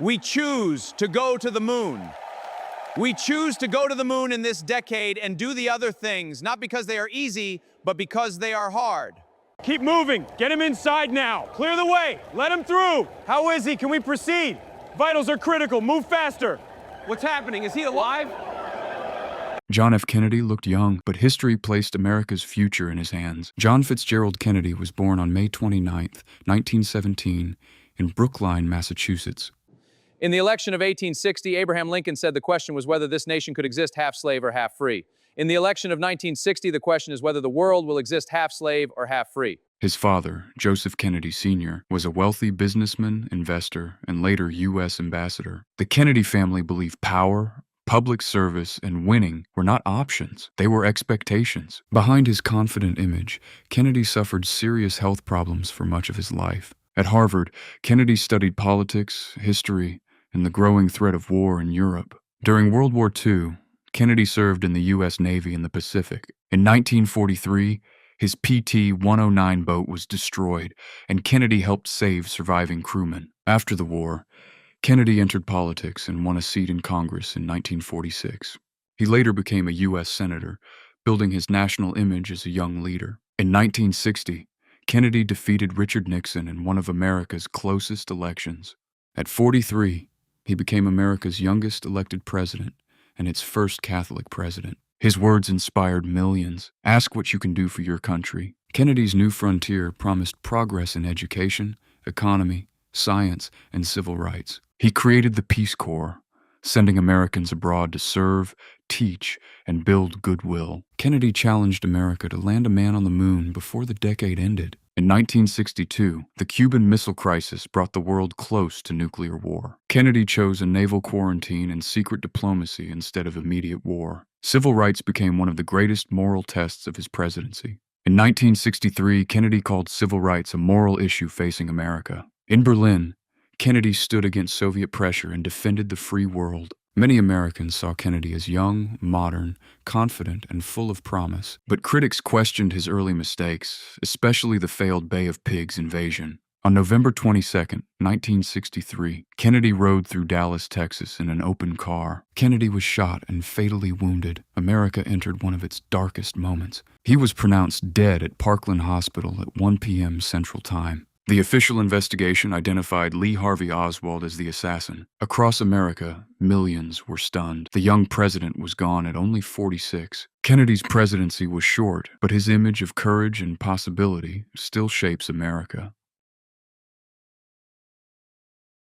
We choose to go to the moon. We choose to go to the moon in this decade and do the other things, not because they are easy, but because they are hard. Keep moving. Get him inside now. Clear the way. Let him through. How is he? Can we proceed? Vitals are critical. Move faster. What's happening? Is he alive? John F. Kennedy looked young, but history placed America's future in his hands. John Fitzgerald Kennedy was born on May 29, 1917, in Brookline, Massachusetts. In the election of 1860, Abraham Lincoln said the question was whether this nation could exist half slave or half free. In the election of 1960, the question is whether the world will exist half slave or half free. His father, Joseph Kennedy Sr., was a wealthy businessman, investor, and later U.S. ambassador. The Kennedy family believed power, public service, and winning were not options. They were expectations. Behind his confident image, Kennedy suffered serious health problems for much of his life. At Harvard, Kennedy studied politics, history, and the growing threat of war in Europe. During World War II, Kennedy served in the U.S. Navy in the Pacific. In 1943, his PT-109 boat was destroyed, and Kennedy helped save surviving crewmen. After the war, Kennedy entered politics and won a seat in Congress in 1946. He later became a U.S. Senator, building his national image as a young leader. In 1960, Kennedy defeated Richard Nixon in one of America's closest elections. At 43, he became America's youngest elected president and its first Catholic president. His words inspired millions. Ask what you can do for your country. Kennedy's new frontier promised progress in education, economy, science, and civil rights. He created the Peace Corps, sending Americans abroad to serve, teach, and build goodwill. Kennedy challenged America to land a man on the moon before the decade ended. In 1962, the Cuban Missile Crisis brought the world close to nuclear war. Kennedy chose a naval quarantine and secret diplomacy instead of immediate war. Civil rights became one of the greatest moral tests of his presidency. In 1963, Kennedy called civil rights a moral issue facing America. In Berlin, Kennedy stood against Soviet pressure and defended the free world. Many Americans saw Kennedy as young, modern, confident, and full of promise. But critics questioned his early mistakes, especially the failed Bay of Pigs invasion. On November 22, 1963, Kennedy rode through Dallas, Texas in an open car. Kennedy was shot and fatally wounded. America entered one of its darkest moments. He was pronounced dead at Parkland Hospital at 1 p.m. Central Time. The official investigation identified Lee Harvey Oswald as the assassin. Across America, millions were stunned. The young president was gone at only 46. Kennedy's presidency was short, but his image of courage and possibility still shapes America.